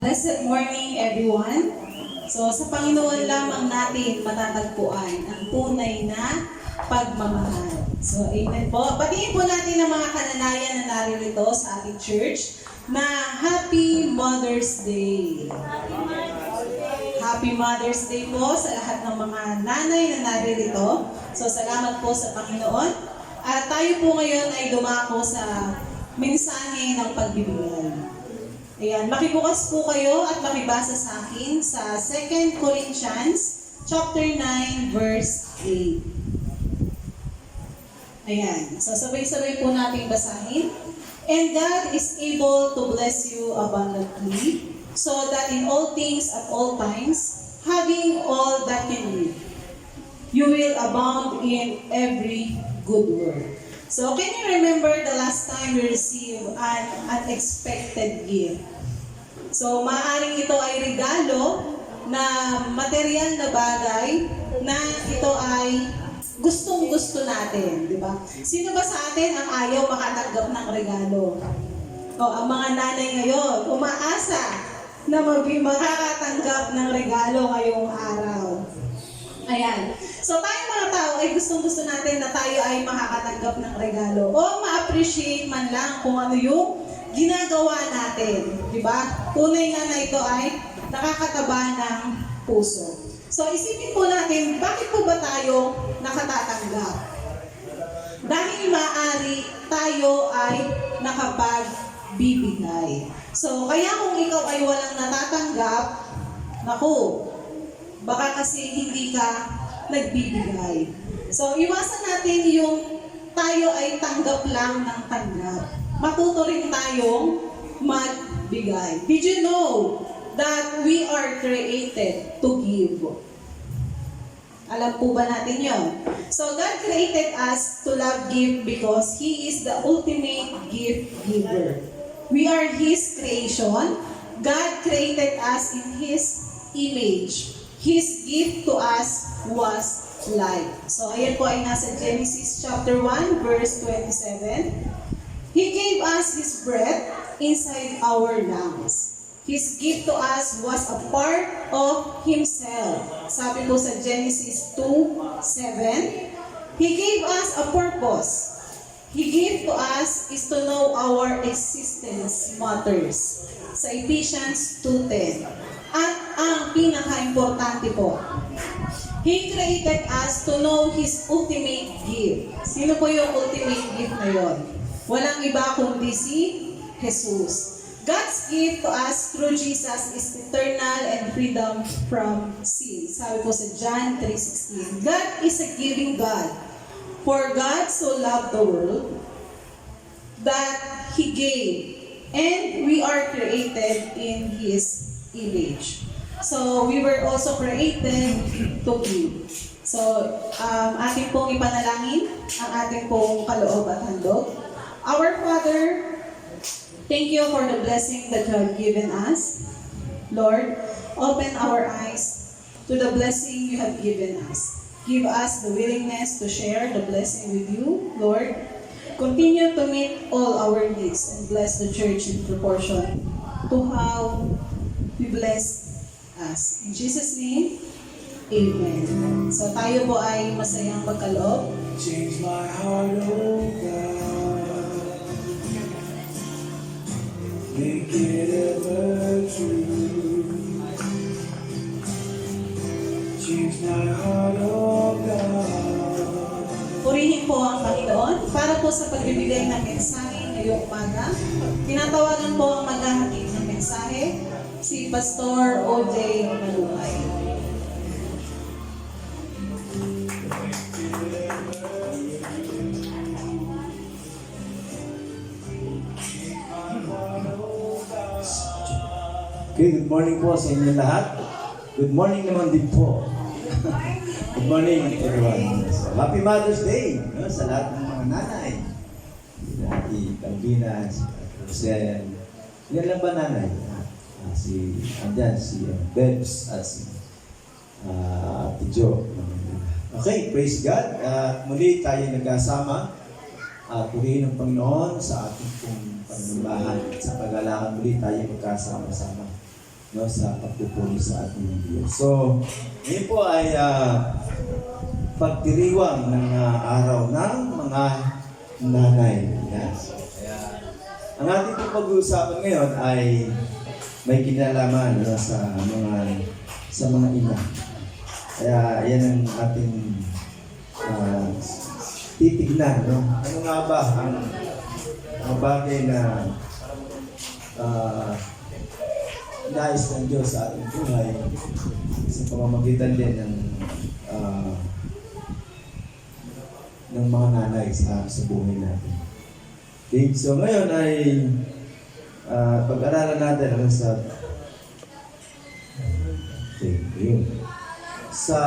Blessed morning, everyone. So, sa Panginoon lamang natin matatagpuan ang tunay na pagmamahal. So, amen po. Batiin po natin ang mga kananayan na naririto sa ating church na Happy Mother's Day. Happy Mother's Day po sa lahat ng mga nanay na naririto. So, salamat po sa Panginoon. At tayo po ngayon ay dumako sa mensahe ng pagbibigay. Ayan, makibukas po kayo at makibasa sa akin sa 2 Corinthians chapter 9 verse 8. Ayan, so sabay-sabay po natin basahin. And God is able to bless you abundantly, so that in all things at all times, having all that you need, you will abound in every good work. So, can you remember the last time you received an unexpected gift? So, maaaring ito ay regalo na material na bagay na ito ay gustong-gusto natin, di ba? Sino ba sa atin ang ayaw makatanggap ng regalo? O, ang mga nanay ngayon, umaasa na makakatanggap ng regalo ngayong araw. Ayan. So, tayong mga tao ay gustong-gusto natin na tayo ay makakatanggap ng regalo o ma-appreciate man lang kung ano yung ginagawa natin. Diba? Tunay nga na ito ay nakakataba ng puso. So, isipin po natin, bakit po ba tayo nakatatanggap? Dahil maaari tayo ay nakapagbibigay. So, kaya kung ikaw ay walang natatanggap, naku, baka kasi hindi ka nagbibigay. So, iwasan natin yung tayo ay tanggap lang ng tanggap. Matuto rin tayong magbigay. Did you know that we are created to give? Alam po ba natin yun? So, God created us to love gift because He is the ultimate gift giver. We are His creation. God created us in His image. His gift to us was life. So, ayan po ay nasa Genesis chapter 1, verse 27. He gave us His breath inside our lungs. His gift to us was a part of Himself. Sabi po sa Genesis 2:7, He gave us a purpose. He gave to us is to know our existence matters. Sa Ephesians 2:10. At ang pinaka-importante po, He created us to know His ultimate gift. Sino po yung ultimate gift na yon? Walang iba kundi si Jesus. God's gift to us through Jesus is eternal and freedom from sin. Sabi po sa John 3:16, God is a giving God. For God so loved the world that He gave, and we are created in His image. So, we were also created to give. So, ating pong ipanalangin ang ating pong kaloob at handog. Our Father, thank you for the blessing that you have given us. Lord, open our eyes to the blessing you have given us. Give us the willingness to share the blessing with you, Lord. Continue to meet all our needs and bless the church in proportion to how we bless us. In Jesus' name, Amen. So tayo po ay masayang magkaloob. Change my heart, oh God. Make it ever true. Change my heart, oh God. Purihin po ang Panginoon para po sa pagbibigay ng mensahe ngayong umaga. Tinatawagan po ang maghahatid ng mensahe, si Pastor O.J. Malukay. Okay, good morning po sa inyo lahat. Good morning naman din po. Good morning everyone. So, Happy Mother's Day sa lahat ng mga nanay. Si Calvina, si Rosel. Yan lang ba nanay? Si Bebs at si Ate Jo. Okay, praise God. Muli tayo nagkasama. Purihin ng Panginoon sa ating pong panumbahan. At sa pag-alakan muli tayo magkasama-sama. no, sa pagpupuri sa ating Diyos. So, ngayon po ay pagdiriwang ng araw ng mga nanay. Yes. Kaya, ang ating pong pag-uusapan ngayon ay may kinalaman no, sa mga ina. Kaya yan ang ating titignan. No? Ano nga ba ang mga bagay na nais ng Diyos sa ating buhay sa pamamagitan din ng mga nanay sa buhay natin. Okay, so ngayon ay pag-aralan natin ang sa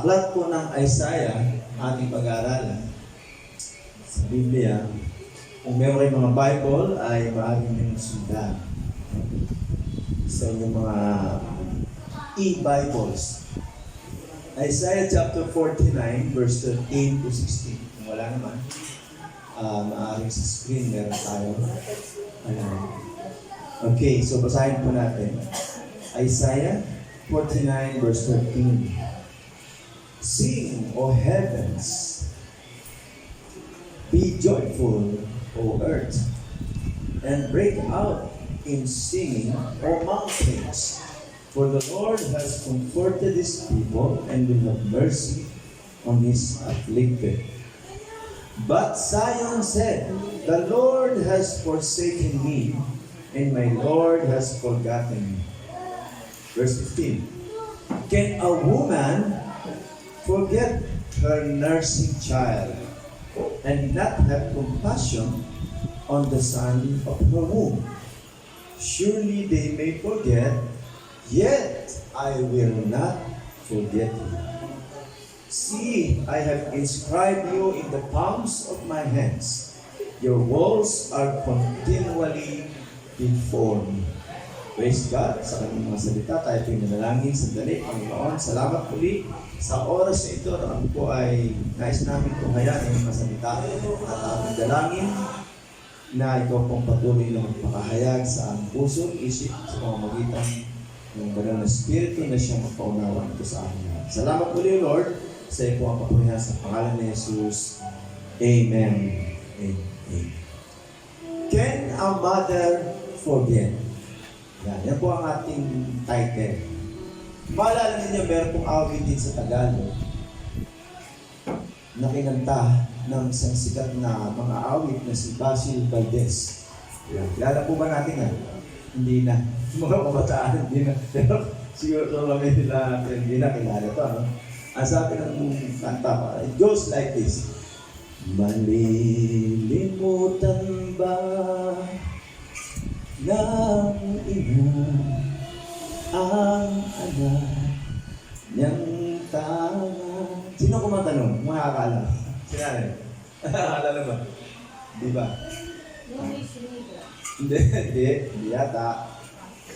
aklat po ng Isaiah, ating pag-aaralan sa Biblia. Kung meron kayong mga Bible, ay maaaring niyong sundan sa inyong mga e-Bibles. Isaiah chapter 49, verse 13 to 16. Kung wala naman, maaaring sa screen meron tayo. Okay, so basahin po natin. Isaiah 49, verse 13. Sing, O heavens, be joyful, O earth, and break out in singing, O mountains. For the Lord has comforted His people and will have mercy on His afflicted. But Zion said, the Lord has forsaken me, and my Lord has forgotten me. Verse 15. Can a woman forget her nursing child and not have compassion on the son of her womb? Surely they may forget, yet I will not forget you. See, I have inscribed you in the palms of my hands. Your walls are continually before me. Praise God sa kanyang mga salita. Tayo po'y nanalangin sandali. Panginoon, salamat muli sa oras na ito na po ay nais namin kung hayaan ang mga salita at aming dalangin na ikaw pong patuloy na magpakahayag sa aming puso, isip, sa pamamagitan ng banal na Espiritu na siyang magpaunawa ito sa amin. Salamat muli, Lord, sa iyo po ang papurihan sa pangalan ni Jesus. Amen. Amen. Can a mother forget? Yan po ang ating title. Maalala ninyo, meron pong awit din sa Tagalog na kinanta ng isang sikat na mga awit na si Basil Valdez. Kilala po ba natin yan? Hindi na. Mga kabataan, hindi na. Pero siguro kami nila hindi na kilala ito. Ano? Ang sabi ng kanta, it goes like this. Malilimutan ba ng ina ang anak niyang tanga? Sino kumatanong? Mga akala. Sinabi? Alala ba? Di ba? Hindi yata.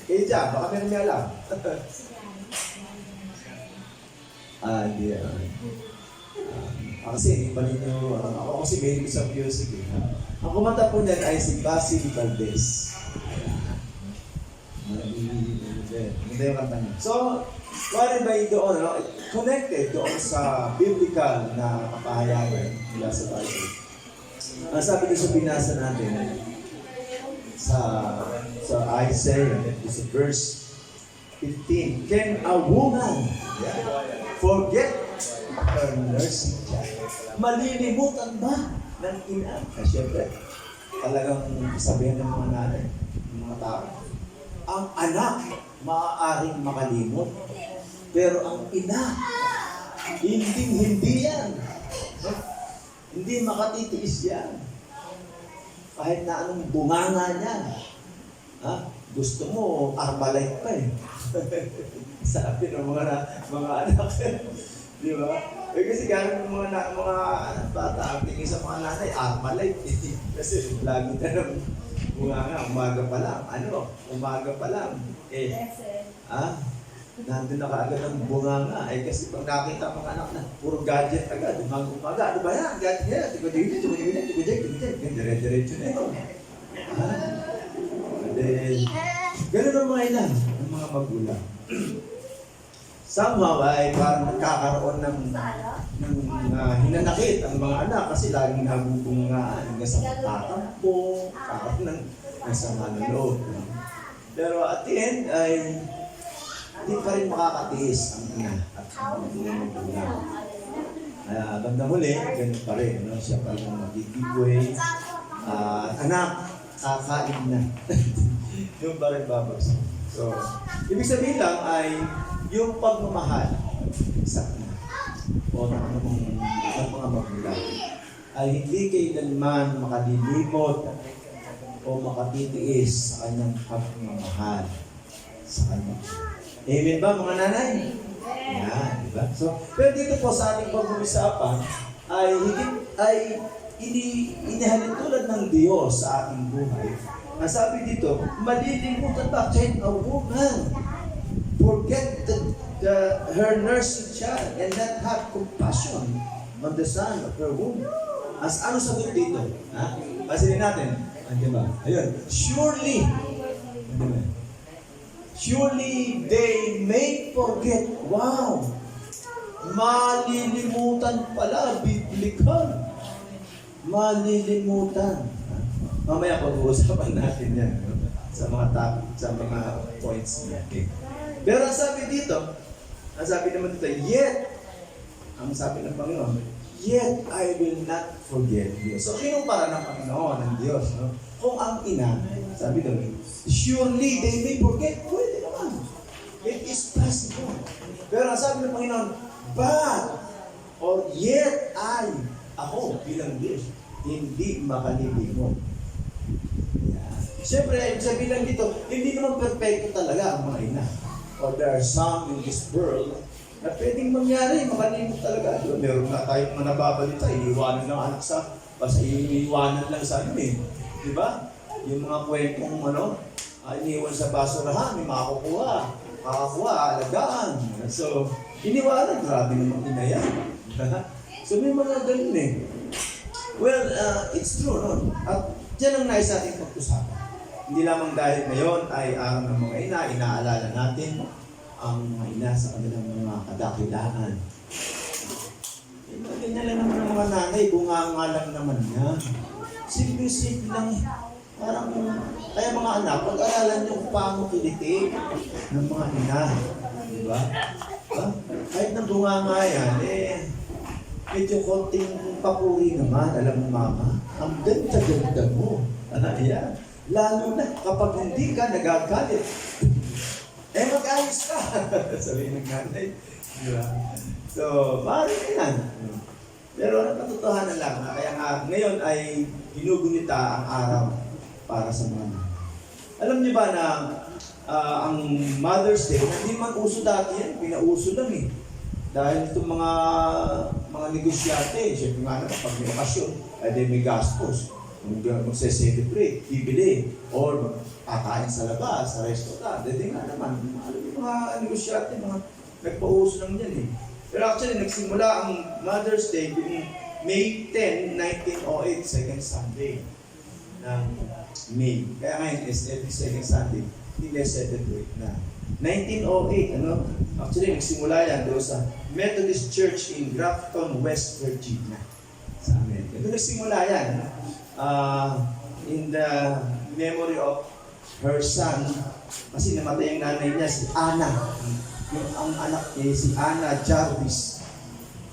Eh dyan, baka meron niya alam. Hindi. Kasi hindi pa ninyo, ako kasi mahilig sa music. Ang kumanta po niyan ay si Basil Valdez. Hindi yung kanta niya. So, wari ba doon, connected doon sa biblical na kapahayagan mula sa Bible. Ang sabi ko sa binasa natin, sa Isaiah, sa verse 15, can a woman forget her nursing child? Malilimutan ba ng ina? Siyempre, talagang sabihan ng mga nanay, ng mga tao. Ang anak, maaaring makalimot. Pero ang ina, hindi yan. Hindi makatitiis yan. Kahit na anong bunganga niyan. Gusto mo, Armalite pa eh. Sabi ng mga anak. Di ba? Kasi gano'n ng mga bata, ang tingin sa mga nanay, Armalite. Kasi lagi na ng bunganga, umaga pa lang. Umaga pa lang. Nandun na kaagad ang bunganga. Kasi pag nakita mga anak na, puro gadget agad. Umaga, ano ba yan? Gadget yan. Tigo-digo, dire-diretso na ito. Ganun ang mga ilan. Ang mga magulang. Somehow ay parang nagkakaroon ng hinanakit ang mga anak kasi laging nabubungaan hanggang sa tatampo, parang nasa manulog. Pero at the end ay hindi pa rin makakatiis ang ina at ang mga magulang. Bandang huli, ganun pa rin. No? Siya pa rin mag-giveaway. Anak, kakain na. Yung pa rin babagsak. So, ibig sabihin lang ay yung pagmamahal sa ina o ng mga magulang ay hindi kailanman makalilimot o makatitiis sa kanyang pagmamahal sa kanya. Amen ba mga nanay? Yan, diba? So, pero dito po sa ating pag-uusapan ay inihalin tulad ng Diyos sa ating buhay. Ang sabi dito, malilimutan ba kahit a woman forget her nursing child and not have compassion on the son of her womb? As ano sagot dito? Ha? Pasilin natin. Diba? Ayun. Surely, surely they may forget. Wow! Malilimutan pala, biblical. Malilimutan. Mamaya pag-uusapan natin yan sa mga topic, sa mga points niya. Okay. Pero ang sabi dito, ang sabi naman dito, yet, ang sabi ng Panginoon, yet I will not forget you. So, kinumpara ng Panginoon, ng Diyos, no? Kung ang ina, sabi doon, surely they may forget. Pwede naman. It is possible. Pero ang sabi ng Panginoon, but, or yet ako bilang Diyos, hindi makalilimot. Siyempre, ibig sabihin lang dito, hindi naman perfecto talaga ang mga ina. Or there are some in this world na pwedeng mangyari, makalimot talaga. Meron na tayong mga nababalita, iniwanan ng anak basta iniwanan lang sa ano eh. Di ba? Yung mga kwentong iniwan sa basurahan, may makakuha, alagaan. So, iniwanan, grabe naman ina yan. So, may mga ganun eh. Well, it's true, no? At yan ang nais natin pag-usapan. Hindi lamang dahil ngayon ay araw ng mga ina, inaalala natin ang mga ina sa kanilang mga kadakilaan. Ganyan lang naman ang mga nanay, bunga lang naman yan. Simple-simple lang. Parang, kaya mga anak, pag-aralan nyo kung paano kiliti ng mga ina. Diba? Kahit na bunga yan, medyo konting papuri naman, alam mo mama, ang ganda-ganda mo. Yan. Lalo na kapag hindi ka nagagalit. Mag-ayos ka. Sabihin ng nanay. Diba? So, maaaring yan. Pero ang katotohanan lang, kaya nga ngayon ay ginugunita ang araw para sa mga nanay. Alam niyo ba na ang Mother's Day, hindi man uso dati yan, pinauso lang eh. Dahil itong mga negosyante, siyempre nga naman, pag may okasyon, ay may gastos. Magse-celebrate, bibili, or kakain sa labas, sa restaurant. Dito nga naman, yung mga negosyante, mga nagpauso lang yan eh. Pero actually, nagsimula ang Mother's Day yung May 10, 1908, second Sunday ng May. Kaya ngayon is every second Sunday, hindi celebrate na. 1908, Actually, nagsimula yan doon sa Methodist Church in Grafton, West Virginia. Sa Amerika. Doon nagsimula yan. In the memory of her son, kasi namatay ang nanay niya, si Anna. Ang anak niya, si Anna Jarvis.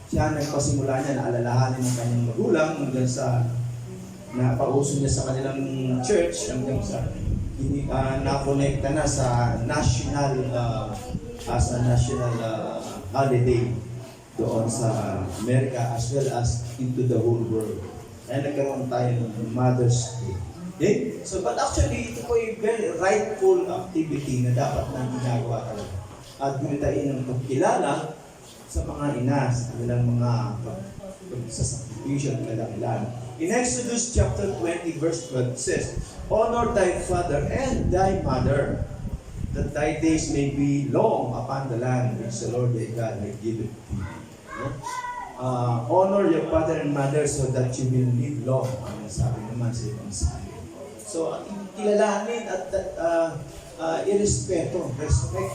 Siya nagpasimula niya na alalahanin ng kanyang magulang hanggang sa napauso niya sa kanilang church hanggang sa nakonekta na sa national as a national holiday doon sa Amerika as well as into the whole world. Kaya nagkaroon tayo ng Mother's Day. Okay? So, but actually, ito po ay very rightful activity na dapat nang ginagawa talaga. At gunitain ng pagkilala sa mga ina, sa kanilang mga pagsasakripisyon, kailangan. In Exodus chapter 20, verse 12, it says, honor thy father and thy mother, that thy days may be long upon the land which the Lord thy God may give it to thee. Honor your father and mother so that you will live long. Ang sabi naman sa ibang sabi. So, kilalanin at irespeto, respect.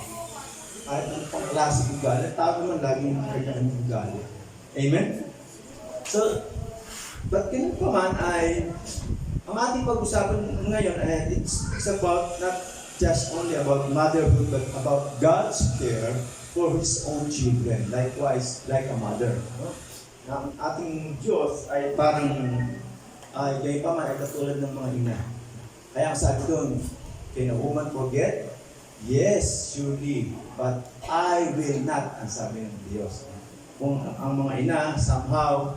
Kahit ano pang klaseng ugali, tao naman laging kanya-kanyang ugali. Amen? So, but ganun pa man ay, ang ating pag-usapan ngayon ay it's about not just only about motherhood, but about God's care for His own children. Likewise, like a mother. No? Na ang ating Diyos ay parang, gayon pa man ay katulad ng mga ina. Kaya ang sabi doon, can a woman forget? Yes, surely, but I will not, ang sabi ng Diyos. Kung ang mga ina, somehow,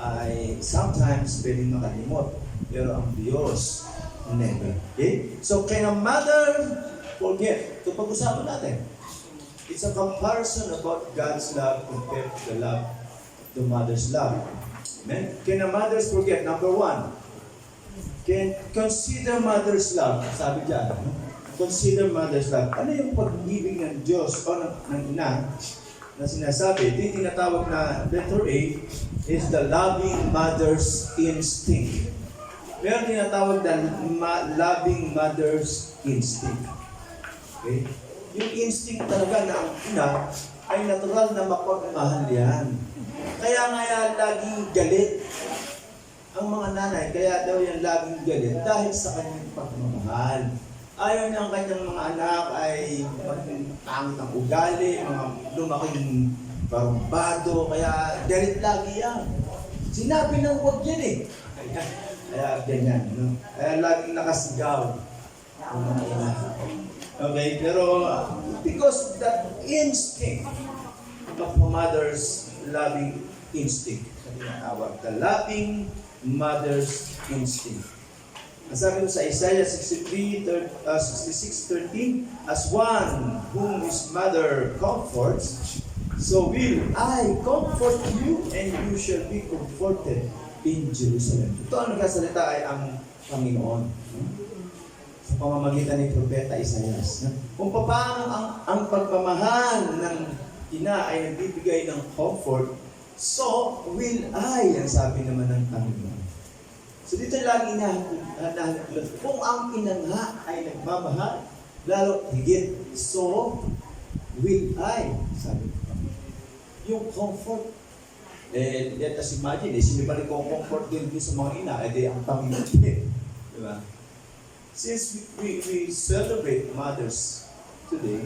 ay sometimes pwedeng makalimot, pero ang Diyos, never. Okay? So, can a mother forget? Ito pag-usapan natin. It's a comparison about God's love compared to the love, the mother's love. Amen? Can a mother forget? Number one, can consider mother's love. Sabi dyan, consider mother's love. Ano yung pag-ibig ng Diyos o ng ina na sinasabi? Ito yung tinatawag na letter A is the loving mother's instinct. Meron tinatawag na loving mother's instinct. Okay? Yung instinct talaga na ang ina ay natural na mapagmahal yan. Kaya nga laging galit ang mga nanay. Kaya daw yan laging galit dahil sa kanyang pagmamahal. Ayaw niya ang kanyang mga anak ay maging pangit ang ugali, mga lumaking barumbado, kaya galit lagi yan. Sinabi ng huwag yan eh. Kaya ganyan. No? Kaya laging nakasigaw ang mga ina. Okay, pero because of that instinct of a mother's loving instinct, the loving mother's instinct. Ang sabi ko sa Isaiah 66:13, as one whom his mother comforts, so will I comfort you, and you shall be comforted in Jerusalem. Ito ang nagkasalita ay ang Panginoon. Sa pamamagitan ni Propeta Isaias. Kung paano ang pagmamahal ng ina ay nagbibigay ng comfort, so will I, ang sabi naman ng Panginoon. So dito lang inahanap. Kung ang ina nga ay nagmamahal, lalo higit, so will I, sabi ko. Yung comfort, let us imagine, sino ba nagko-comfort din sa mga ina, ang Panginoon din. Diba? Since we celebrate mothers today,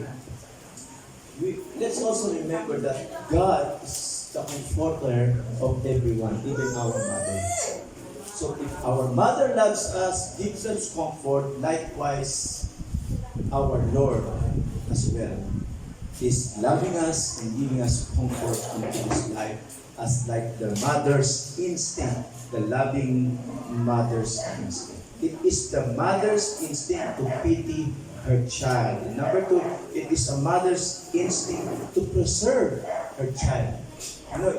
let's also remember that God is the comforter of everyone, even our mothers. So if our mother loves us, gives us comfort, likewise our Lord as well is loving us and giving us comfort into this life as like the mother's instinct, the loving mother's instinct. It is the mother's instinct to pity her child. And number two, it is a mother's instinct to preserve her child.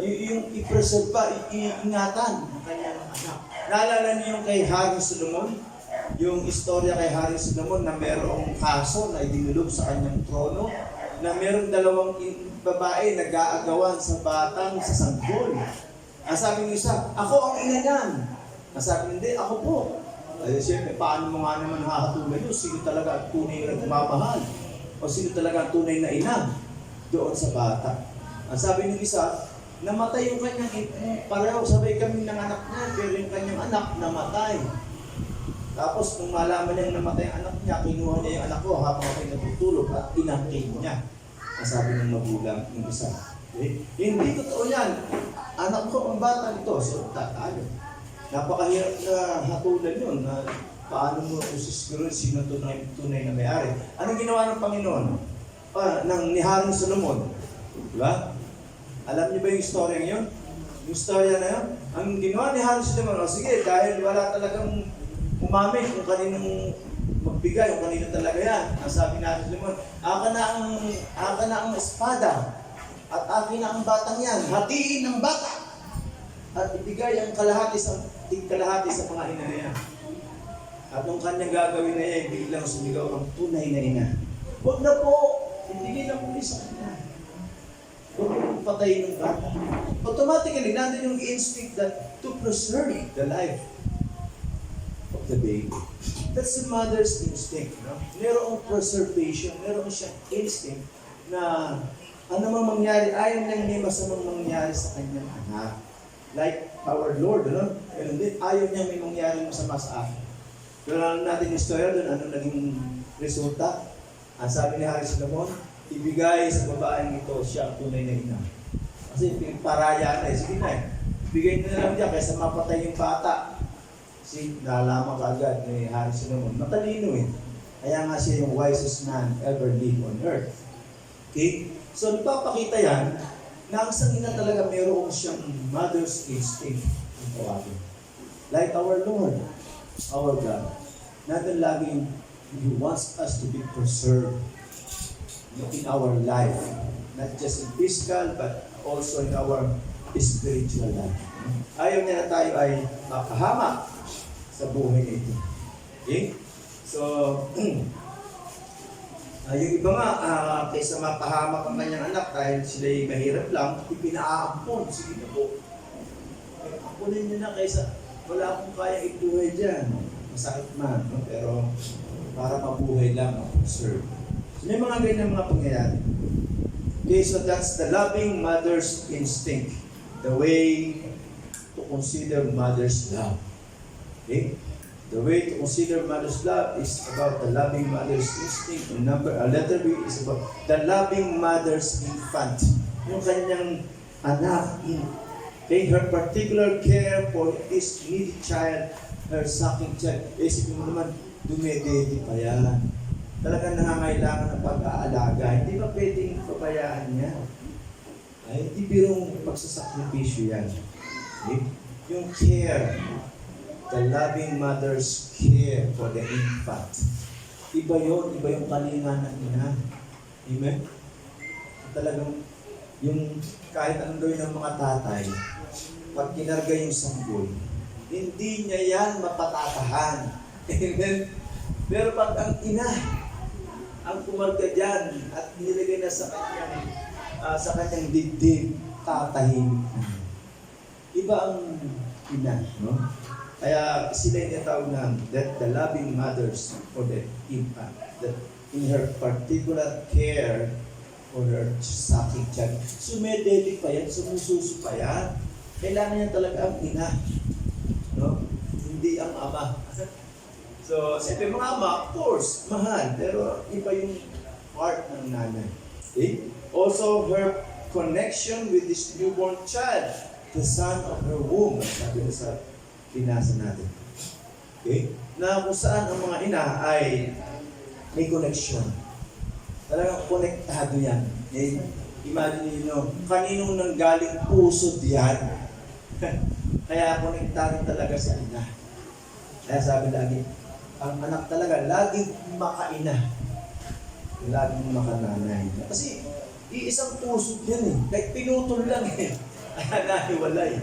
Yung i-preserve pa, iingatan ang kanyang anak. Naalala niyo yung kay Haring Solomon? Yung istorya kay Haring Solomon na merong kaso na idinulog sa kanyang trono, na merong dalawang babae nag-aagawan sa batang sa sanggol. Ang sabi ng isa, ako ang ina niyan. Ang sabi, hindi, ako po. Ay, siyempre, paano mo nga naman nakakatulad yun? Sino talaga ang tunay na nagmamahal? O sino talaga ang tunay na ina doon sa bata? Ang sabi ng isa, namatay yung kanyang pareho, sabay kami ng anak niya, pero yung kanyang anak namatay. Tapos nung malaman niya namatay ang anak niya, kinuha niya yung anak ko habang ako'y natutulog at inangkin niya. Ang sabi ng magulang ng isa. Okay? Hindi totoo yan. Anak ko ang bata nito, so tatalo. Napakahirap na hatulan yun na paano mo usisiguro sino tunay na may-ari. Anong ginawa ng Panginoon? Ni Haring Solomon. Diba? Alam niyo ba yung istorya yun? Yung istorya na yun? Ang ginawa ni Haring Solomon, sige, dahil wala talagang umamit kung kaninong magbigay, kung kanino talaga yan. Ang sabi na Solomon, aka na ang espada at akin na ang batang yan. Hatiin ang bata at ibigay ang kalahati sa mga ina na yan. At nung kanyang gagawin na yan, biglang sumigaw ang tunay na ina. Huwag na po, hindi na po sa kanya. Huwag na patayin ng bata. Automatically, nandun yung instinct that to preserve the life of the baby. That's the mother's instinct. No? Merong preservation, meron siyang instinct na ano mang mangyari, ayaw niyang may masamang mangyari sa kanyang anak. Like our Lord, ano? Ganun din, ayaw niyang may mangyari masama sa akin. Pero alam natin yung story doon, ano naging resulta? Ang sabi ni Hari Solomon, ibigay sa babaeng ito siya ang tunay na ina. Kasi paraya na sige na bigay na lang diyan kaysa mapatay yung bata. Kasi nalaman ka agad ni Hari Solomon, matalino Kaya nga siya yung wisest man ever lived on earth. Okay? So, nagpapakita yan na ang isang ina talaga mayroong siyang mother's instinct ang tawagin. Like our Lord, our God. Natin laging He wants us to be preserved in our life. Not just in physical, but also in our spiritual life. Ayaw niya na tayo ay mapahamak sa buhay na ito. Okay? So, yung iba nga, kaysa mapahamak ang kanyang anak dahil sila'y mahirap lang, ipinaampon. Sige na po. Ampunin niyo na kaysa wala akong kaya ibuhay dyan. Masakit man, no? Pero para mabuhay lang ang serve. So, may mga ganyan mga pangyayari. Okay, so that's the loving mother's instinct. The way to consider mother's love. Okay? The way to consider mother's love is about the loving mother's instinct. And letter B is about the loving mother's infant. Yung kanyang anak. Okay, her particular care for this needy child, her sucking child. Isipin mo naman, dumedede pa yan. Talagang nangangailangan ng pag-aalaga. Hindi ba pwedeng pabayaan niya? Ay, hindi birong pagsasakripisyo yan. Okay? Yung care, the loving mother's care for the infant. Iba yung kalinga ng ina. Amen? Talagang, yung kahit anong gawin ng mga tatay, pag kinarga yung sanggol, hindi niya yan mapatatahan. Amen? Pero pag ang ina, ang kumarga dyan at nilagay na sa kanyang dibdib, tatahin. Iba ang ina, no? Kaya sila yung tawag na that the loving mothers for the infant, that in her particular care for her sucking child. Sumededi pa yan, sumususo pa yan. Kailangan niya talaga ang ina. No? Hindi ang ama. So, siyempre mga ama, of course, mahal. Pero iba yung part ng nanay. Okay? Also, her connection with this newborn child, the son of her womb. Sabi na sa binasa natin. Okay? Na kung saan ang mga ina ay may connection. Talagang konektado yan. Okay? Imagine nyo, kaninong nanggaling puso diyan. Kaya konektado talaga sa ina. Kaya sabi lagi, ang anak talaga laging makaina. Laging makananay. Kasi iisang puso yan Like pinutol lang Kaya nahiwalay.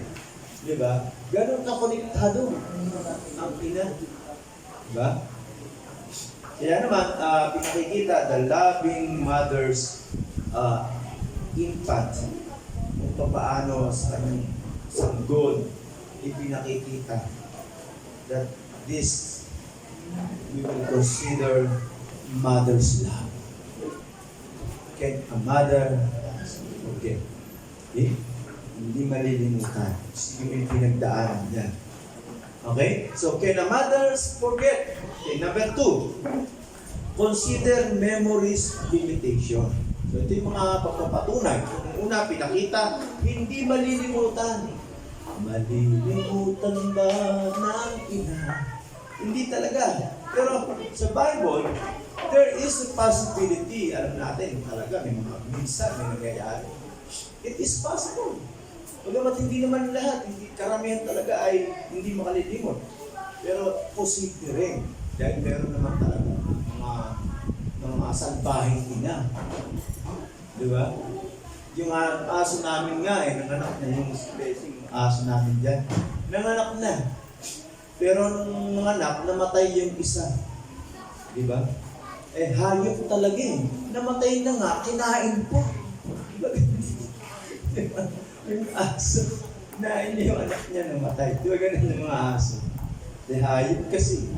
Diba? Ganon ka konektado ang ina. Diba? Kaya naman, pinakikita the loving mother's infant kung paano sa kanyang sanggol ipinakikita that this we will consider mother's love. Okay? A mother, okay. Hindi malilimutan. Yung pinagdaanan niya. Okay? So, can a mothers forget? Okay, number 2. Consider memories limitation. So, ito yung mga pagpapatunay. Yung una, pinakita, hindi malilimutan. Malilimutan ba ng ina? Hindi talaga. Pero sa Bible, there is a possibility. Alam natin, talaga, may mga minsan, may nangyayari. It is possible. Bagamat hindi naman lahat, hindi karamihan talaga ay hindi makalilimot. Pero posible rin. Dahil meron naman talaga mga salbahing ina. Di ba? Yung aso namin nga nanganak na yung blessing aso namin dyan. Nanganak na. Pero nung nanganak, namatay yung isa. Di ba? Hayop talaga Namatay na nga, kinain po. Yung aso, nain niya yung anak niya namatay. Di ba ganun yung mga aso? Hayop kasi.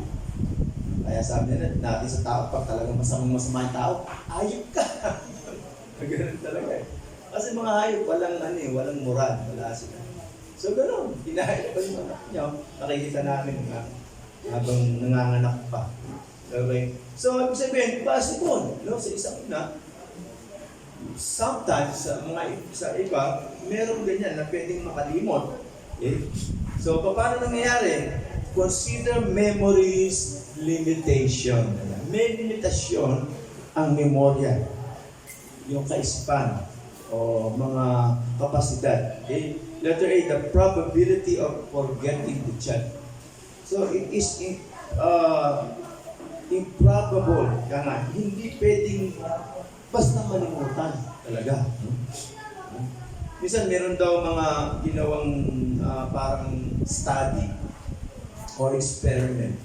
Kaya sabi nila natin sa tao, pag talagang masama yung tao, ayop ka. Ganun talaga eh. Kasi mga hayop, walang moral, wala sila. So gano'n, hinahayop pa yung anak niya. Nakikita namin habang nanganganak pa. Okay? So, ibig sabihin, possible, no? Sa isang ina, sometimes, sa iba, merong ganyan na pwedeng makalimot. Okay? So, paano nangyayari? Consider memories limitation. May limitasyon ang memorya, yung kaisipan o mga kapasidad. Okay? Letter A, the probability of forgetting the child. So, it is improbable. Kaya nga, hindi pwedeng basta malimutan talaga. Minsan meron daw mga ginawang parang study or experiment.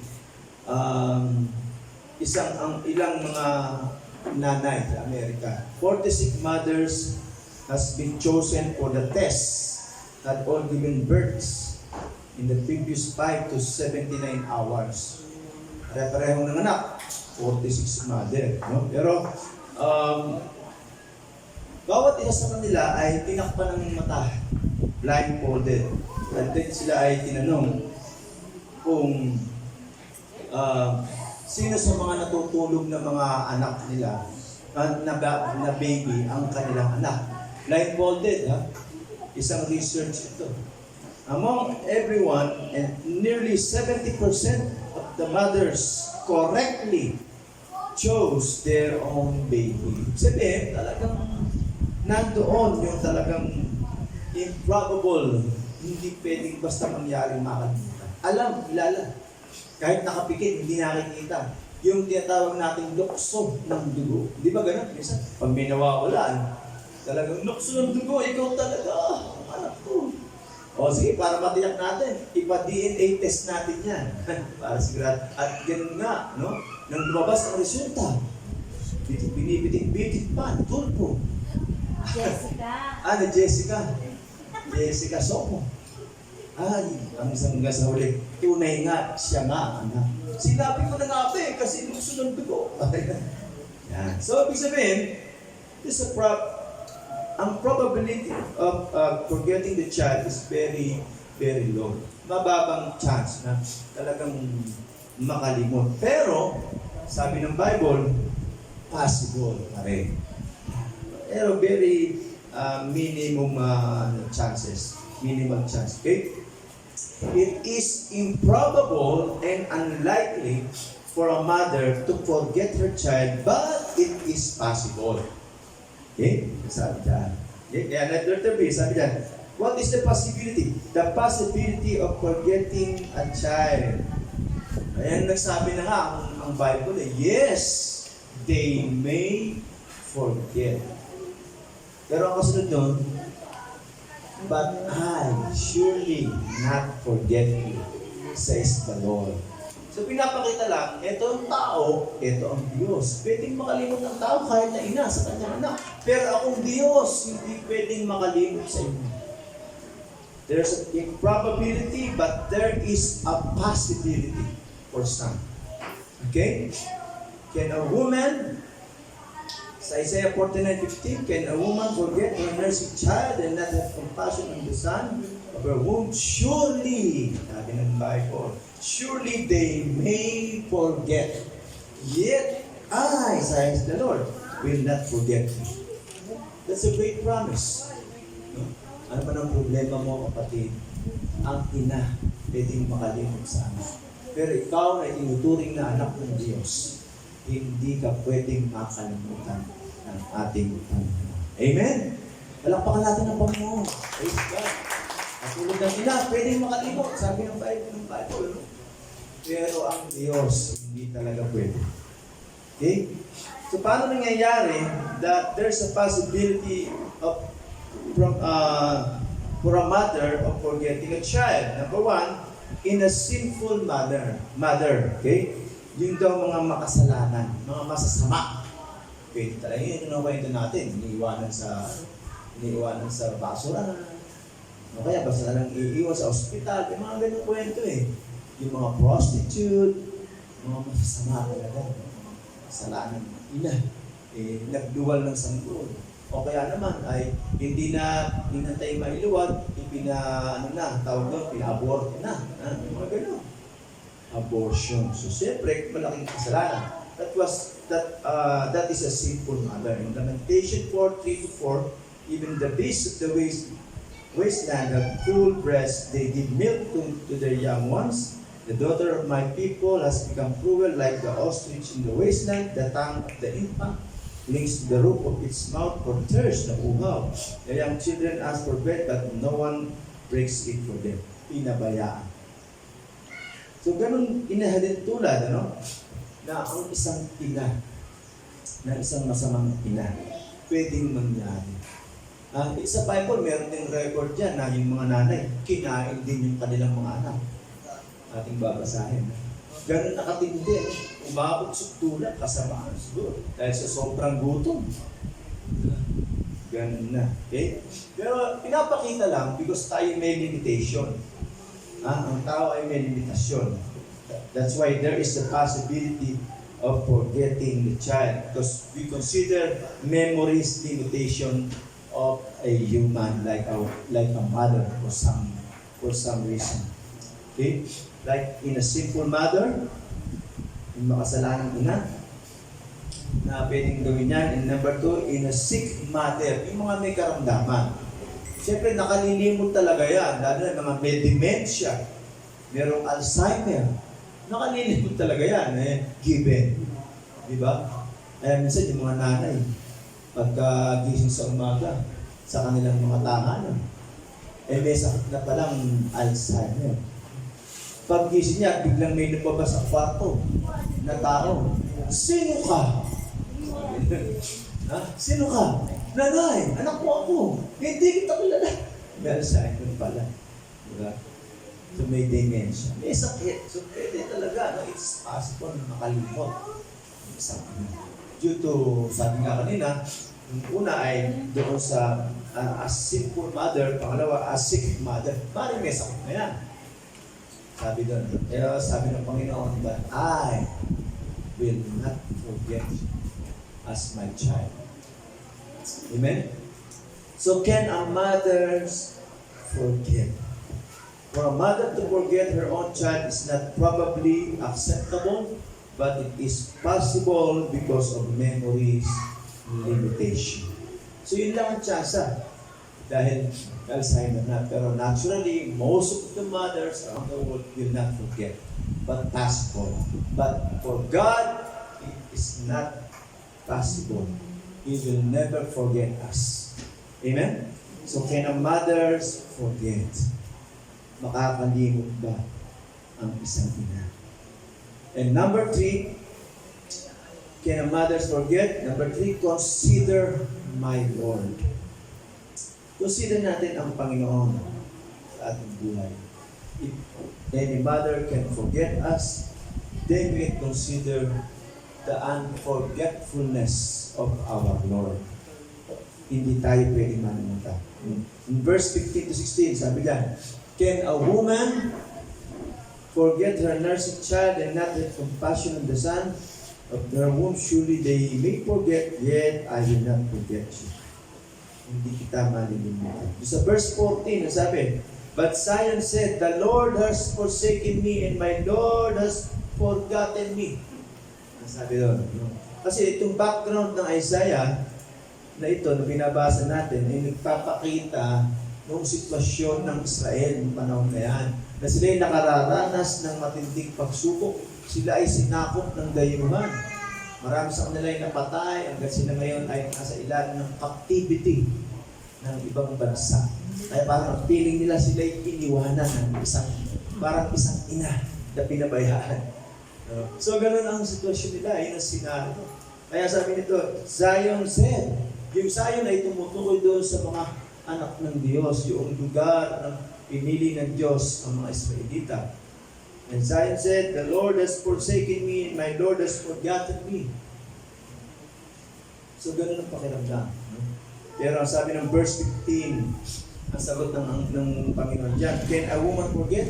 Ilang mga nanay sa Amerika, 46 mothers has been chosen for the test that all given births in the previous 5 to 79 hours. Pare-parehong ng anak, 46 mother. No? Pero, bawat isa sa kanila ay tinakpan ng mata, blindfolded. At then sila ay tinanong kung sino sa mga natutulog na mga anak nila na baby ang kanilang anak. Blindfolded, ha? Isang research ito. Among everyone, and nearly 70% of the mothers correctly chose their own baby. Sabihin, talagang nandoon yung talagang improbable, hindi pwedeng basta mangyaring makalimutan. Alam, kilala. Kahit nakapikit, hindi nakikita. Yung tinatawag nating lukso ng dugo. Di ba ganun? Minsan, pag may nawawalan, talagang lukso ng dugo, ikaw talaga, anak ko. O sige, para matiyak natin, ipa-DNA test natin yan. Para sigurado. At ganun nga, no? Nang lumabas ang resulta, binibitik-bitik pa, tulpo. Jessica. Jessica. Jessica Somo. Ay, ang isang sa huli, tunay nga, siya nga, anak. Sinabi ko na nga kasi lukso ng dugo. Yan. So, ibig sabihin, ang probability of forgetting the child is very, very low. Mababang chance na talagang makalimot. Pero, sabi ng Bible, possible pa rin. Pero very minimum chances. Minimal chance. Okay? It is improbable and unlikely for a mother to forget her child, but it is possible. Okay? Sabi dyan. Okay? Kaya letter B, sabi dyan, what is the possibility? The possibility of forgetting a child. Ayan, nagsabi na nga ang Bible yes, they may forget. Pero ang kasunod nun, but I surely not forget you, says the Lord. So pinapakita lang, ito ang tao, ito ang Diyos. Pwedeng makalimot ng tao kahit na ina sa kanyang anak. Pero akong Diyos, hindi pwedeng makalimot sa inyo. There's a probability, but there is a possibility for some. Okay? Can a woman, sa Isaiah 49:15, can a woman forget her nursing child and not have compassion on the son of her womb? Surely, sabi ng Bible, surely they may forget. Yet I, says the Lord, will not forget you. That's a great promise. No? Ano man ang problema mo, kapatid? Ang ina, pwedeng makalimot sa anak. Pero ikaw na tinuturing na anak ng Diyos, hindi ka pwedeng makalimutan ng ating Panginoon. Amen? Palakpakan natin ang Panginoon. Praise God. At tulad ng ina, pwedeng makalimot. Sabi ng Bible. Pero ang Diyos, hindi talaga pwede. Okay? So, paano nangyayari that there's a possibility of for a mother of forgetting a child? Number one, in a sinful mother. Okay? Yung daw mga makasalanan, mga masasama. Pwede talaga yun yung kwento natin. Iniiwanan sa basura. O kaya basta lang iiwan sa ospital. Yung mga ganyung kwento eh. Yung mga prostitute, mga masasama talaga, kasalanan ng ina, nagduwal ng sanggol. O kaya naman ay hindi na tayo mailuwag, tawag doon, pina-abort na. Mga ganun. Abortion. So, siyempre, malaking kasalanan. That is a sinful mother. In Lamentation 4:3-4, even the beasts of the wasteland have full breasts, they give milk to their young ones. The daughter of my people has become cruel like the ostrich in the wasteland. The tongue of the infant links to the roof of its mouth for thirst na uhaw. The young children ask for bread, but no one breaks it for them. Pinabayaan. So, ganun inahalin tulad, na ang isang ina, na isang masamang ina, pwedeng mangyari. Sa Bible, meron ding record dyan na yung mga nanay, kinain din yung kanilang mga anak. Ating babasahin. Ganun nakatindi. Umabot sa tulad, kasamaan siguro. Dahil sa sobrang gutom. Ganun na. Okay? Pero pinapakita lang because tayo may limitation. Ang tao ay may limitasyon. That's why there is the possibility of forgetting the child. Because we consider memories limitation of a human like a mother for some reason. Okay? Like in a sinful mother, in makasalanang ina, na pwedeng gawin yan. And number 2, in a sick mother, yung mga may karamdaman. Siyempre, nakalilimot talaga yan. Lalo na mga may dementia, merong Alzheimer. Nakalilimot talaga yan, given. Di ba? Kaya minsan yung mga nanay, pagka gising sa umaga, sa kanilang mga tahanan, may sakit na palang Alzheimer. Pag gising niya, biglang may lumabas sa kwarto na tao. Sino ka? Sino ka? Nanay, anak mo ako. Hindi kita kilala. May Alzheimer pala. Diba? So may dementia. May sakit. So pwede talaga. It's possible na makalimot. Due to, sabi nga kanina, yung una ay doon sa a sinful mother, pangalawa, a sick mother. Maring may sakit na yan. Sabi doon. Pero sabi ng Panginoon, but I will not forget as my child. Amen? So can our mothers forget? For a mother to forget her own child is not probably acceptable, but it is possible because of memories limitation. So yun lang ang tsansa. Dahil Alzheimer na. Pero naturally, most of the mothers around the world will not forget. But possible. But for God, it is not possible. He will never forget us. Amen? So can our mothers forget? Makakalimot ba ang isang ina? And number 3, can our mothers forget? Number 3, consider my Lord. Consider natin ang Panginoon sa ating buhay. If any mother can forget us, then we consider the unforgetfulness of our Lord. Hindi tayo pwede manimutan. In verse 15-16, sabi niya, can a woman forget her nursing child and not have compassion on the son of their womb? Surely they may forget, yet I will not forget you. Hindi kita malilimutan. Sa verse 14, sabi, but Zion said, the Lord has forsaken me and my Lord has forgotten me. Sabi doon. Kasi itong background ng Isaiah na ito, na binabasa natin, ay nagpapakita ng sitwasyon ng Israel ng panahon na yan. Na sila ay nakararanas ng matinding pagsubok. Sila ay sinakop ng dayuhan. Marami sa kanila ay napatay hanggang sila ngayon ay nasa ilalim ng captivity ng ibang bansa. Kaya parang feeling nila sila ay iniwanan ng parang isang ina na pinabayaan. So, ganun ang sitwasyon nila. Yun ang sinabi. Kaya sabi nito, Zion said, yung Zion ay tumutukoy doon sa mga anak ng Diyos, yung lugar ng pinili ng Diyos ang mga Israelita. And Zion said, the Lord has forsaken me and my Lord has forgotten me. So, ganun ang pakiramdam. Pero ang sabi ng verse 15, ang sagot ng Panginoon dyan, can a woman forget?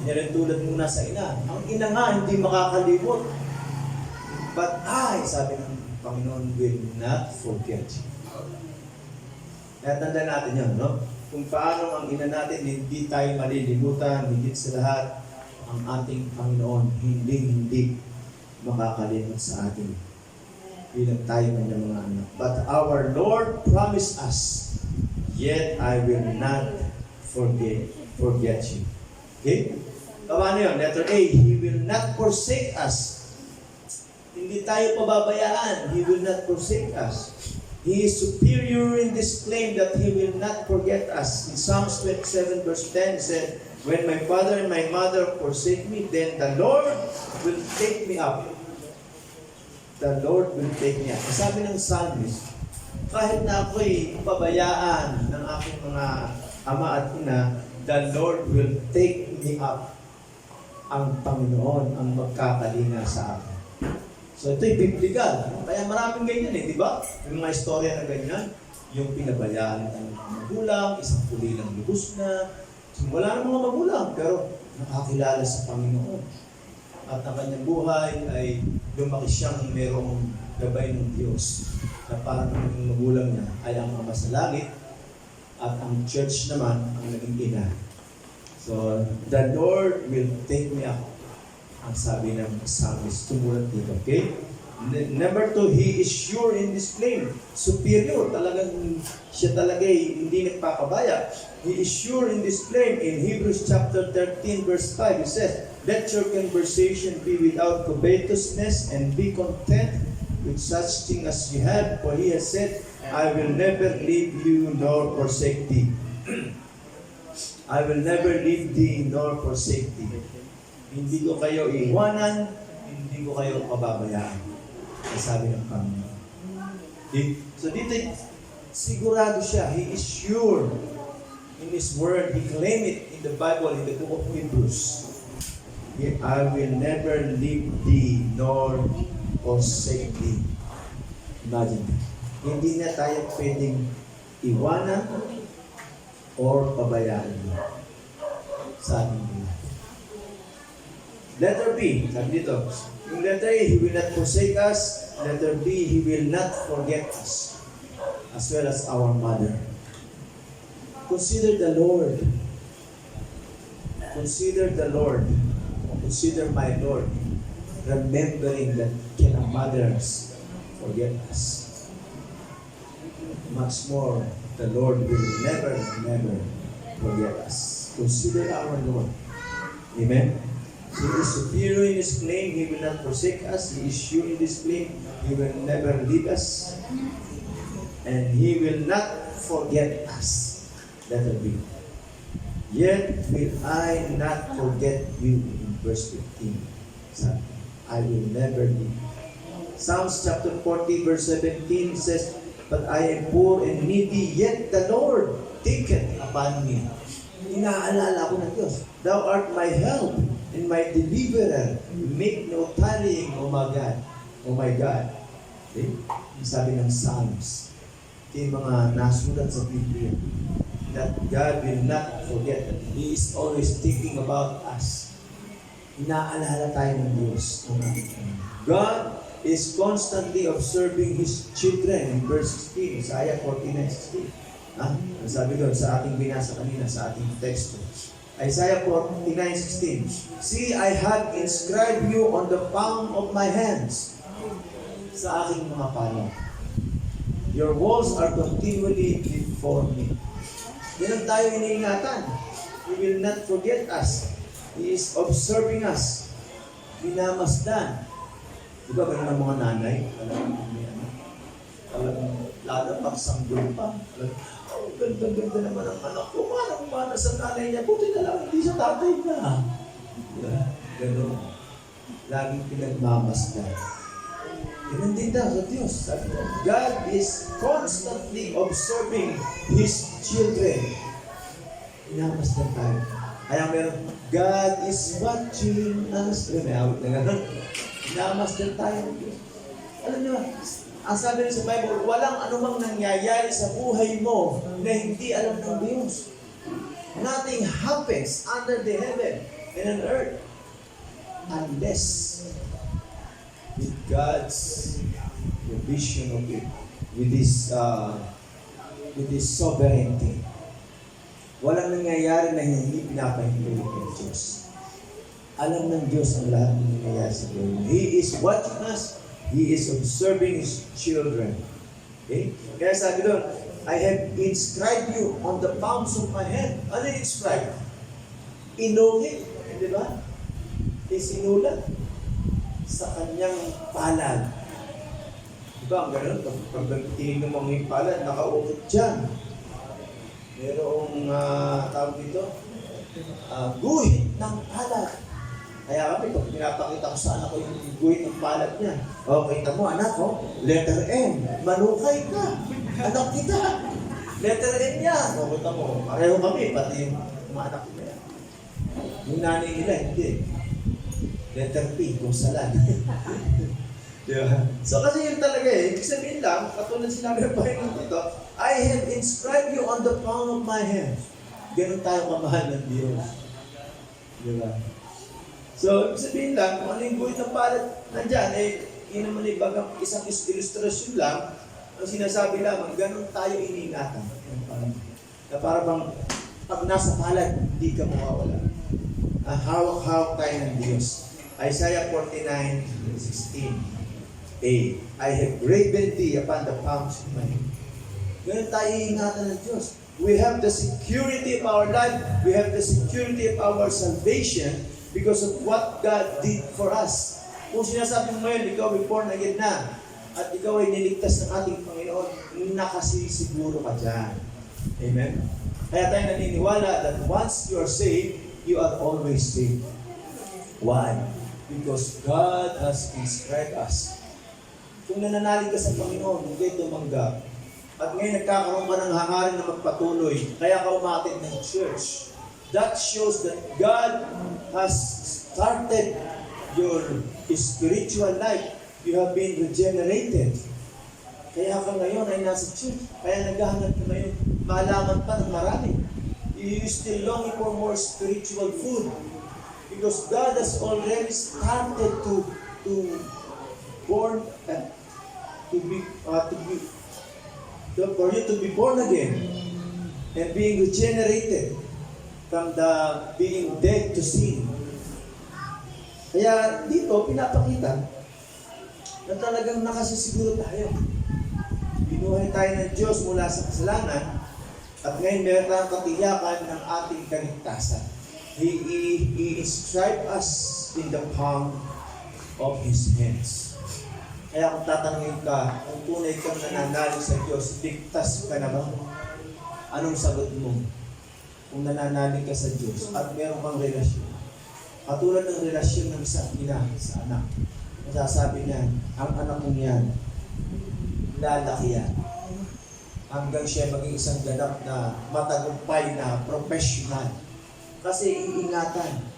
Yan ang tulad muna sa ina. Ang ina nga hindi makakalimot. But I, sabi ng Panginoon, will not forget you. Kaya tanda natin yan, no? Kung paano ang ina natin, hindi tayo malilimutan, higit sa lahat, ang ating Panginoon, hindi makakalimot sa atin. Bilang tayo kanyang mga anak. But our Lord promised us, yet I will not forget you. Okay? Paano yun? Letter A, He will not forsake us. Hindi tayo pababayaan. He will not forsake us. He is superior in this claim that He will not forget us. In Psalms 27 verse 10, it said, when my father and my mother forsake me, then the Lord will take me up. The Lord will take me up. Sabi ng psalmist, kahit na ako'y pabayaan ng aking mga ama at ina, the Lord will take me up. Ang Panginoon ang magkakalinga sa akin. So ito'y biblical. Kaya maraming ganyan di ba? Yung mga istorya na ganyan, yung pinabayaan ng mga magulang, isang puli ng lubos na, wala ng mga magulang, pero nakakilala sa Panginoon. At ang kanyang buhay ay lumaki siyang merong gabay ng Diyos na parang ang magulang niya ay ang Ama sa langit at ang church naman ang naging ina. So, the Lord will take me up. Ang sabi ng psalmist, tumulat dito, okay? Number 2, He is sure in this claim. Superior, talagang siya talaga hindi nagpapabaya. He is sure in this claim. In Hebrews chapter 13 verse 5, it says, let your conversation be without covetousness and be content with such thing as you have, for He has said, I will never leave you nor forsake thee. I will never leave thee nor forsake thee. Hindi ko kayo iiwanan, hindi ko kayo pababayaan. Ang sabi ng Panginoon. Okay? So dito, sigurado siya. He is sure in His Word. He claimed it in the Bible, in the book of Hebrews. I will never leave thee nor forsake thee. Imagine. Hindi na tayo pwedeng iwanan or pabayaan sa ating buhay. Letter B, sabi dito, yung letter A, He will not forsake us. Letter B, He will not forget us, as well as our mother. Consider the Lord. Consider the Lord. Consider my Lord. Remembering that can our mothers forget us. Much more, the Lord will never forget us. Consider our Lord. Amen? He is superior in His claim. He will not forsake us. He is sure in His claim. He will never leave us. And He will not forget us. Letter B. Yet will I not forget you, in verse 15. Sabi, I will never leave. Psalms chapter 40 verse 17 says, but I am poor and needy, yet the Lord taketh upon me. Inaalala ko ng Diyos. Thou art my help and my deliverer. Make no tarrying, O my God. O my God. Okay? Sabi ng Psalms. Ito yung mga nasulat sa Biblia. That God will not forget. He is always thinking about us. Inaalala tayo ng Diyos. God is constantly observing His children. In verse 16, Isaiah 49:16. Sabi doon sa ating binasa kanina, sa ating text. Isaiah 49:16. See, I have inscribed you on the palm of my hands. Sa aking mga palong. Your walls are continually before me. Yan ang tayo iniingatan. He will not forget us. He is observing us. Minamasdan. Diba ganun ang mga nanay? Talagang lalo pagsanggol pa. Ganda-ganda naman ang anak ko. Parang mana sa nanay niya. Buti na lang, hindi sa tatay na. Gano'n. Laging pinagmamasdan. Ganun din daw sa Diyos. Sabi niya, God is constantly observing His children. Pinamasdan tayo. Kaya meron, God is watching us. May awit na gano'n. Pinamasdan tayo ng Diyos. Alam niyo, ang sabi rin sa Bible, walang anumang nangyayari sa buhay mo na hindi alam ng Diyos. Nothing happens under the heaven and on earth unless with God's provision of it, with His sovereignty. Walang nangyayari na hindi pinapahintulot ng Diyos. Alam ng Diyos ang lahat ng nangyayari sa buhay. He is watching us. He is observing His children. Okay? Kaya sabi doon, I have inscribed you on the palms of my hand. Ano yung inscribe? Inulit. Di ba? Isinulat sa kanyang palad. Di ba? Ang ganun, pag tinignan mo yung palad, nakaukot dyan. Merong tawag dito, guhit ng palad. Kaya kami, pag pinapakita ko sa anak ko yung guhit ng palad niya, kita mo anak ko, letter M, manukay ka, anak kita. Letter M yan. Kita mo, pareho kami, pati yung mga anak ko yan. Yung nanay nila, hindi. Letter P, kung salan. Diba? So kasi yun talaga ibig sabihin lang, katulad sinabi ng Panginoon dito, I have inscribed you on the palm of my hand. Ganun tayo kamahal ng Diyos. Diba? So, ibig sabihin lang, kung ano yung guhit ng palad nandyan, yun naman bagang isang ilustrasyon lang, ang sinasabi lamang, ganun tayo iniingatan. Na para bang, pag nasa palad, hindi ka mawawala. Hawak-hawak tayo ng Diyos. Isaiah 49:16. I have graven thee upon the palms of my hand. Ganun tayo iingatan ng Diyos. We have the security of our life. We have the security of our salvation because of what God did for us. Kung sinasabi mo ngayon, ikaw ay born again na, at ikaw ay niligtas ng ating Panginoon, nakasisiguro ka dyan. Amen? Kaya tayo naniniwala that once you are saved, you are always saved. Why? Because God has inscribed us. Kung nananalig ka sa Panginoon, hindi tumanggap. At ngayon nagkakaroon ka ng hangarin na magpatuloy, kaya ka umatid ng church. That shows that God has started your spiritual life. You have been regenerated. Kaya ka ngayon ay nasa church. Kaya naghahanap ka ngayon, malaman pa ng marami. You still longing for more spiritual food. Because God has already started to for you to be born again and being regenerated from the being dead to sin. Kaya dito pinapakita na talagang nakasisiguro tayo. Binuhay tayo ng Diyos mula sa kasalanan at ngayon meron tayong katiyakan ng ating kaligtasan. He inscribed us in the palm of His hands. Kaya kung tatanungin ka, kung tunay kang nananalig sa Diyos, ligtas ka na ba? Anong sagot mo? Kung nananalig ka sa Diyos at meron kang relasyon. Katulad ng relasyon ng isang ina sa anak. Masasabi niya, ang anak mong yan, lalaki yan. Hanggang siya maging isang ganap na matagumpay na professional. Kasi iingatan.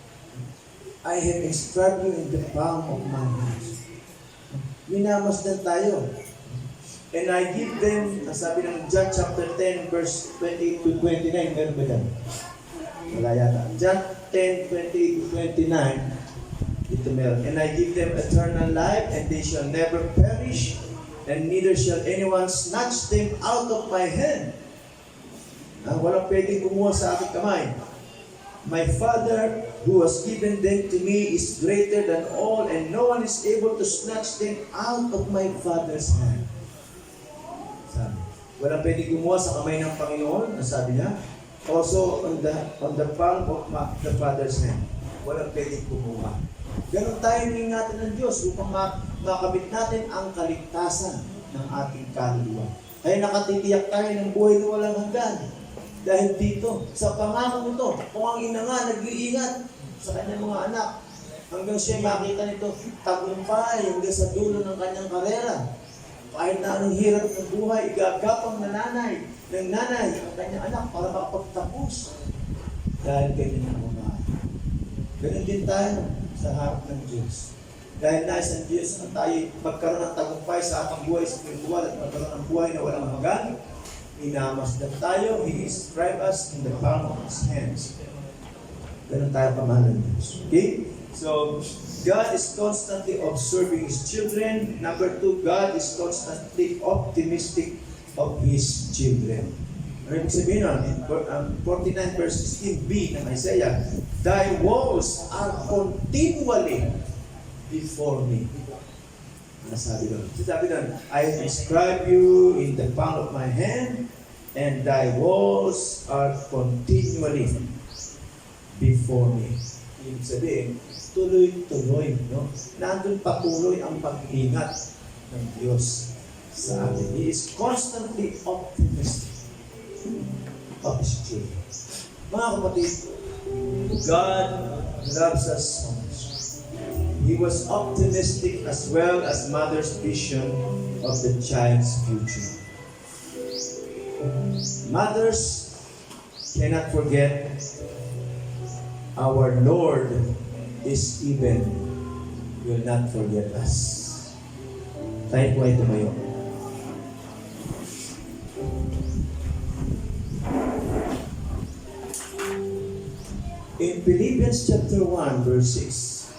I have inscribed you in the palm of my hands. Minamasdan tayo. And I give them, sabi ng John chapter 10, verse 28 to 29, meron ba dyan? Wala yata. John 10, 28 to 29, ito meron. And I give them eternal life, and they shall never perish, and neither shall anyone snatch them out of my hand. Walang pwedeng kumuha sa aking kamay. My Father, who has given them to me, is greater than all, and no one is able to snatch them out of my Father's hand. Sabi, walang pwedeng kumuha sa kamay ng Panginoon, sabi niya, also on the palm of the Father's hand. Walang pwedeng kumuha. Ganon tayo ingatan ng Diyos upang makamit natin ang kaligtasan ng ating kaluluwa. Kaya nakatitiyak tayo ng buhay na walang hanggan. Dahil dito, sa pangako nito, kung ang ina nga nag-iingat sa kanyang mga anak, hanggang siya makita nito, tagumpay hanggang sa dulo ng kanyang karera. Kahit na anong hirap ng buhay, igagapang ng nanay ang kanyang anak para makapagtapos. Dahil ganyan ang mga. Ganyan din tayo sa harap ng Diyos. Dahil nais ang Diyos na tayo magkaroon ng tagumpay sa ating buhay spiritual at magkaroon ng buhay na walang hanggan. Inamasdan tayo, He inscribed us in the palm of His hands. Ganun tayo kamahal ng Diyos. Okay? So, God is constantly observing His children. Number 2, God is constantly optimistic of His children. Ano ibig sabihin nun? In 49 verse 16b ng Isaiah, Thy walls are continually before me. Ano sabi doon? Sabi doon, I inscribe you in the palm of my hand, and thy walls are continually before me. Ibig sabihin, tuloy-tuloy, no? Nandun patuloy ang pag-ingat ng Diyos sa atin. He is constantly optimistic of His children. Mga kapatid, God loves us so much. He was optimistic as well as mother's vision of the child's future. Mothers cannot forget our Lord is even will not forget us. Tayo po ay tumayo. In Philippians chapter 1 verse 6,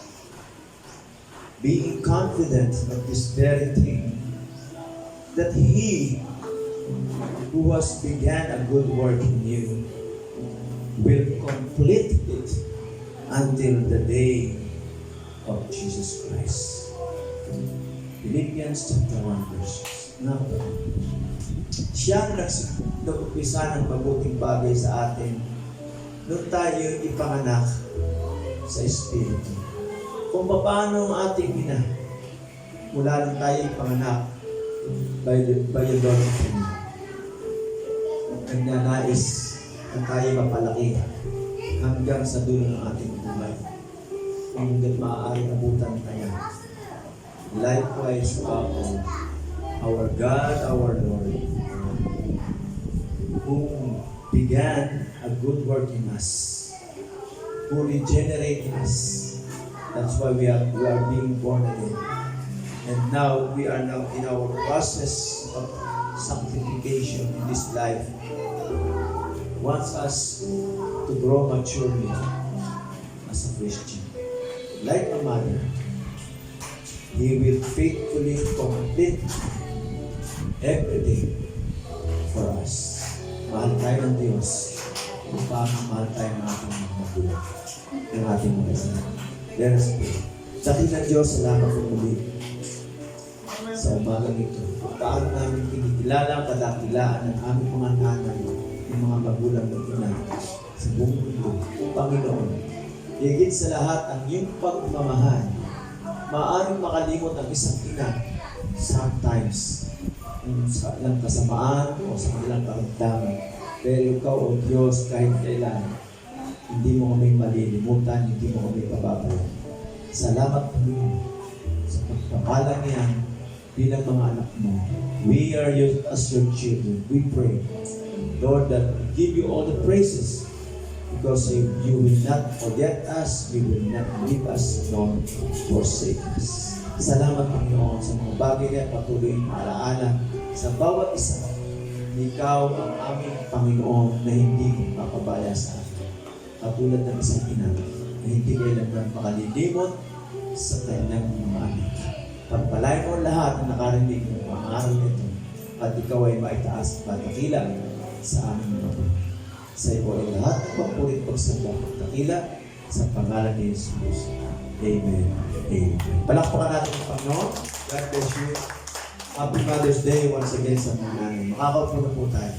being confident of this very thing, that He who has began a good work in you will complete it until the day of Jesus Christ. Philippians chapter 1 verse 6. Now, siya ang nag-umpisa ng mabuting bagay sa atin nung tayo ipanganak sa Espiritu. Kung paano ang ating ina, mula nung tayo ipanganak by the Lord of Him, nagnanais na tayo mapalaki hanggang sa dulo ng ating buhay. Hanggang maaaring abutan tayo. Likewise, our God, our Lord, who began a good work in us, who regenerated us. That's why we are being born again. And now we are now in our process of sanctification in this life. Wants us to grow maturely as a Christian. Like a mother, He will faithfully complete everything for us. Mahal tayo ng Diyos. Upang mahal tayo ng ating mga magulang. Ng ating mga kasama. Let us pray. Dakilang Diyos, salamat po muli sa umagang ito. Paano namin kinikilala ang kadakilaan ng aming mga nanay, ng mga magulang ng ina sa buong mundo. Panginoon, higit sa lahat ang iyong pagmamahal, maaaring makalimot ang isang ina sometimes sa ilang kasamaan o sa ilang karamdaman. Pero ikaw, O Diyos, kahit kailan, hindi mo kami malilimutan, hindi mo kami pababayan. Salamat Panginoon sa pagpapala niyan bilang mga anak mo. We are as your children. We pray, Lord, that we give you all the praises because you will not forget us, you will not leave us, nor forsake us. Salamat Panginoon sa mga bagay na patuloy na alaala sa bawat isa. Ikaw ang aming Panginoon na hindi mapabaya sa atin. Katulad ng isang ina na hindi kailanman makalilimot sa kanyang mga anak. Pagpalain mo lahat na nakarinig ng pangaral nito at ikaw ay maitaas at patakila sa aming mga. Sa iyo ay lahat ng papulit pagsamba at takila sa pangalan ni Jesus. Amen. Amen. Palakpakan natin ang Panginoon. God bless you. Happy Mother's Day once again sa mga nanay. Makakaupo na po tayo.